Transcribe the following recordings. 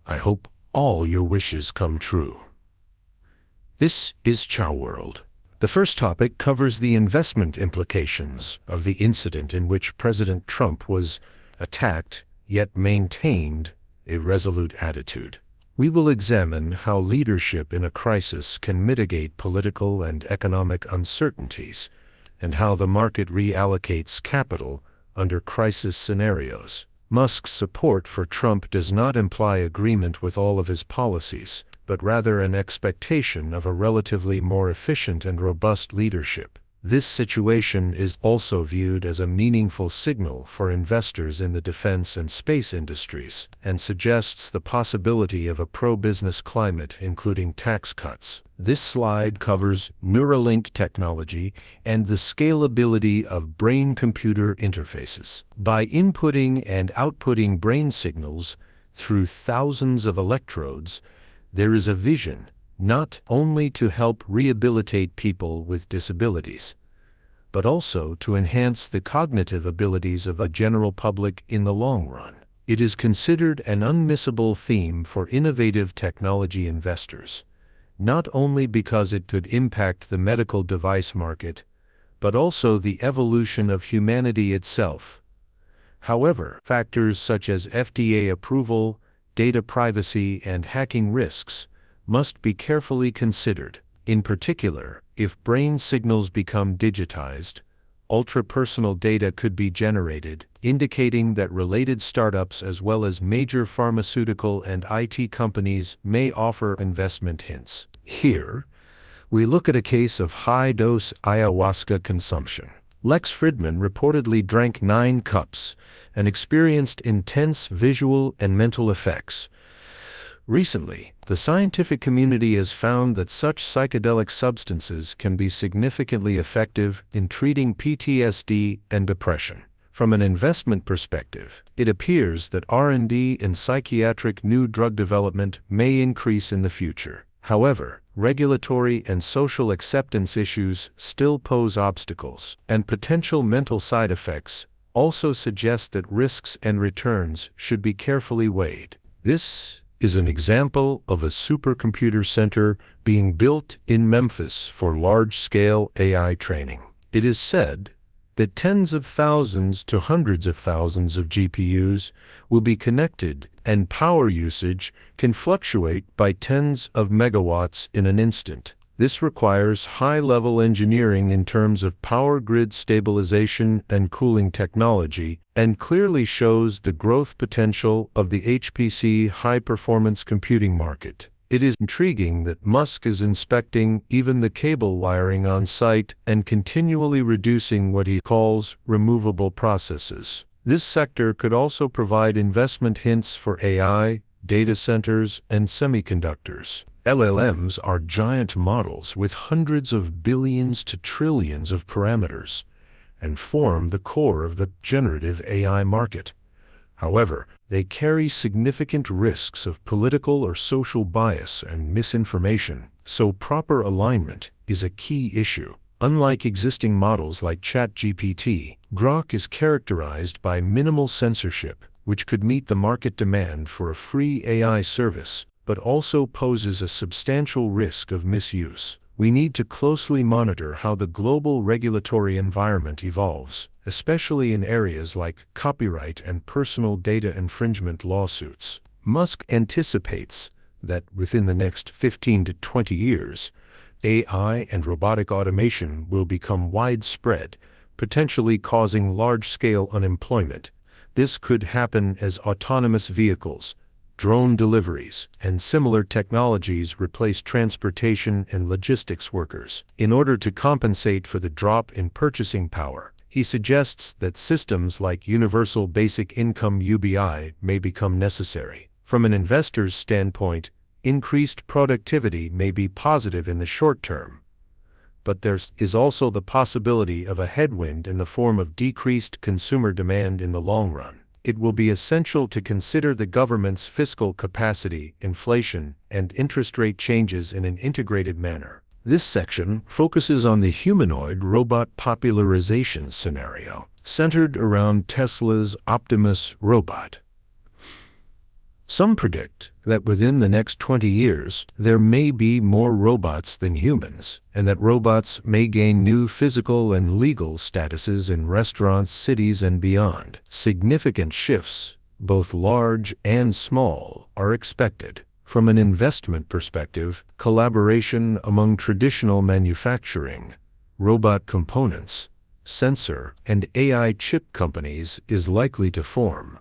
I hope all your wishes come true. This is Chow World. The first topic covers the investment implications of the incident in which President Trump was attacked, yet maintained a resolute attitude. We will examine how leadership in a crisis can mitigate political and economic uncertainties, and how the market reallocates capital under crisis scenarios. Musk's support for Trump does not imply agreement with all of his policies, but rather an expectation of a relatively more efficient and robust leadership. This situation is also viewed as a meaningful signal for investors in the defense and space industries, and suggests the possibility of a pro-business climate including tax cuts. This slide covers Neuralink technology and the scalability of brain-computer interfaces. By inputting and outputting brain signals through thousands of electrodes, there is a vision not only to help rehabilitate people with disabilities, but also to enhance the cognitive abilities of the general public in the long run. It is considered an unmissable theme for innovative technology investors, not only because it could impact the medical device market, but also the evolution of humanity itself. However, factors such as FDA approval, data privacy, and hacking risks must be carefully considered. In particular, if brain signals become digitized, ultra-personal data could be generated, indicating that related startups as well as major pharmaceutical and IT companies may offer investment hints. Here, we look at a case of high-dose ayahuasca consumption. Lex Fridman reportedly drank 9 cups and experienced intense visual and mental effects. Recently, the scientific community has found that such psychedelic substances can be significantly effective in treating PTSD and depression. From an investment perspective, it appears that R&D in psychiatric new drug development may increase in the future. However, regulatory and social acceptance issues still pose obstacles, and potential mental side effects also suggest that risks and returns should be carefully weighed. This is an example of a supercomputer center being built in Memphis for large-scale AI training. It is said that tens of thousands to hundreds of thousands of GPUs will be connected, and power usage can fluctuate by tens of megawatts in an instant. This requires high-level engineering in terms of power grid stabilization and cooling technology, and clearly shows the growth potential of the HPC high-performance computing market. It is intriguing that Musk is inspecting even the cable wiring on site and continually reducing what he calls removable processes. This sector could also provide investment hints for AI, data centers, and semiconductors. LLMs are giant models with hundreds of billions to trillions of parameters, and form the core of the generative AI market. However, they carry significant risks of political or social bias and misinformation, so proper alignment is a key issue. Unlike existing models like ChatGPT, Grok is characterized by minimal censorship, which could meet the market demand for a free AI service, but also poses a substantial risk of misuse. We need to closely monitor how the global regulatory environment evolves, especially in areas like copyright and personal data infringement lawsuits. Musk anticipates that within the next 15 to 20 years, AI and robotic automation will become widespread, potentially causing large-scale unemployment. This could happen as autonomous vehicles, drone deliveries, and similar technologies replace transportation and logistics workers. In order to compensate for the drop in purchasing power, he suggests that systems like Universal Basic Income (UBI) may become necessary. From an investor's standpoint, increased productivity may be positive in the short term, but there is also the possibility of a headwind in the form of decreased consumer demand in the long run. It will be essential to consider the government's fiscal capacity, inflation, and interest rate changes in an integrated manner. This section focuses on the humanoid robot popularization scenario, centered around Tesla's Optimus robot. Some predict that within the next 20 years, there may be more robots than humans, and that robots may gain new physical and legal statuses in restaurants, cities, and beyond. Significant shifts, both large and small, are expected. From an investment perspective, collaboration among traditional manufacturing, robot components, sensor, and AI chip companies is likely to form.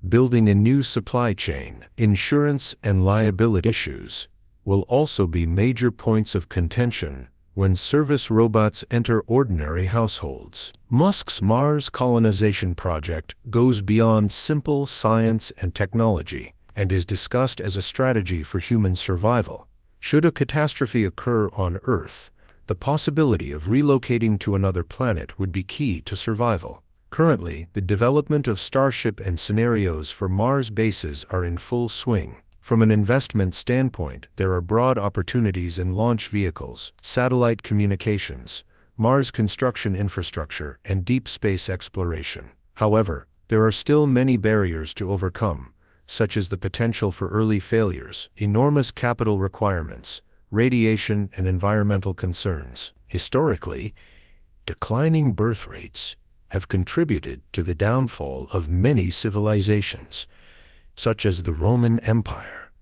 Building a new supply chain, insurance and liability issues will also be major points of contention when service robots enter ordinary households. Musk's Mars colonization project goes beyond simple science and technology and is discussed as a strategy for human survival. Should a catastrophe occur on Earth, the possibility of relocating to another planet would be key to survival. Currently, the development of Starship and scenarios for Mars bases are in full swing. From an investment standpoint, there are broad opportunities in launch vehicles, satellite communications, Mars construction infrastructure, and deep space exploration. However, there are still many barriers to overcome, such as the potential for early failures, enormous capital requirements, radiation, and environmental concerns. Historically, declining birth rates have contributed to the downfall of many civilizations, such as the Roman Empire.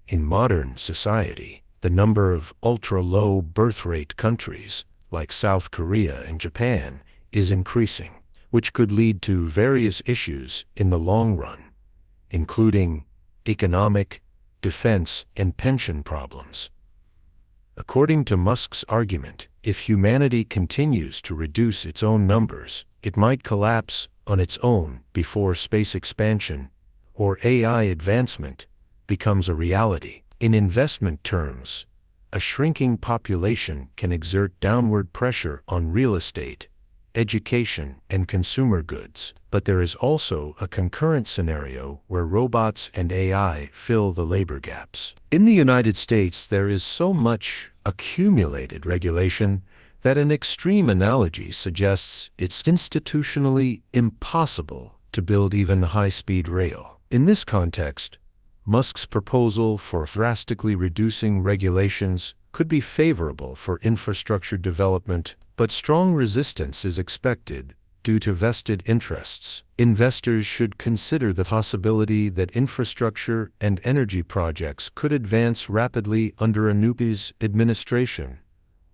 In modern society, the number of ultra-low birth rate countries, like South Korea and Japan, is increasing, which could lead to various issues in the long run, including economic, defense, and pension problems. According to Musk's argument, if humanity continues to reduce its own numbers, it might collapse on its own before space expansion or AI advancement becomes a reality. In investment terms, a shrinking population can exert downward pressure on real estate, education, and consumer goods. But there is also a concurrent scenario where robots and AI fill the labor gaps. In the United States, there is so much accumulated regulation that an extreme analogy suggests it's institutionally impossible to build even high-speed rail. In this context, Musk's proposal for drastically reducing regulations could be favorable for infrastructure development, but strong resistance is expected due to vested interests. Investors should consider the possibility that infrastructure and energy projects could advance rapidly under a new administration,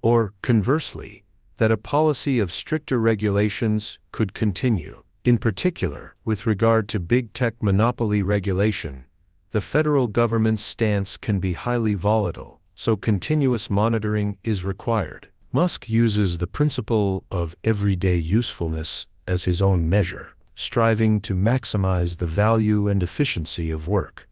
or, conversely, that a policy of stricter regulations could continue. In particular, with regard to big tech monopoly regulation, the federal government's stance can be highly volatile, so continuous monitoring is required. Musk uses the principle of everyday usefulness as his own measure, striving to maximize the value and efficiency of work.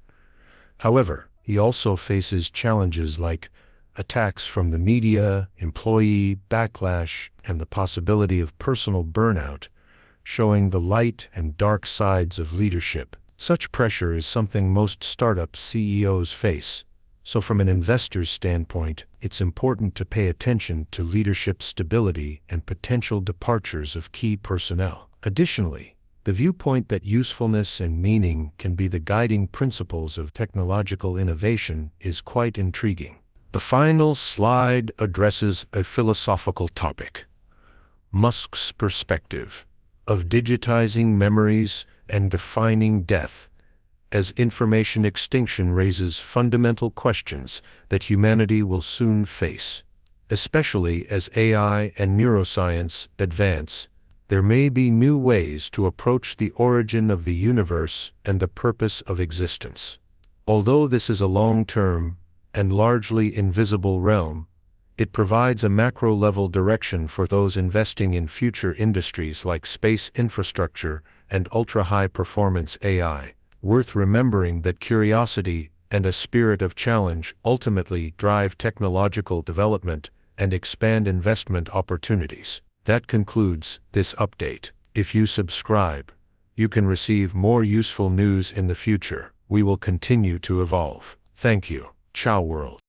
However, he also faces challenges like attacks from the media, employee backlash, and the possibility of personal burnout, showing the light and dark sides of leadership. Such pressure is something most startup CEOs face, so from an investor's standpoint, it's important to pay attention to leadership stability and potential departures of key personnel. Additionally, the viewpoint that usefulness and meaning can be the guiding principles of technological innovation is quite intriguing. The final slide addresses a philosophical topic: Musk's perspective of digitizing memories and defining death, as information extinction raises fundamental questions that humanity will soon face. Especially as AI and neuroscience advance, there may be new ways to approach the origin of the universe and the purpose of existence. Although this is a long-term and largely invisible realm, it provides a macro-level direction for those investing in future industries like space infrastructure and ultra-high-performance AI. Worth remembering that curiosity and a spirit of challenge ultimately drive technological development and expand investment opportunities. That concludes this update. If you subscribe, you can receive more useful news in the future. We will continue to evolve. Thank you. Ciao world.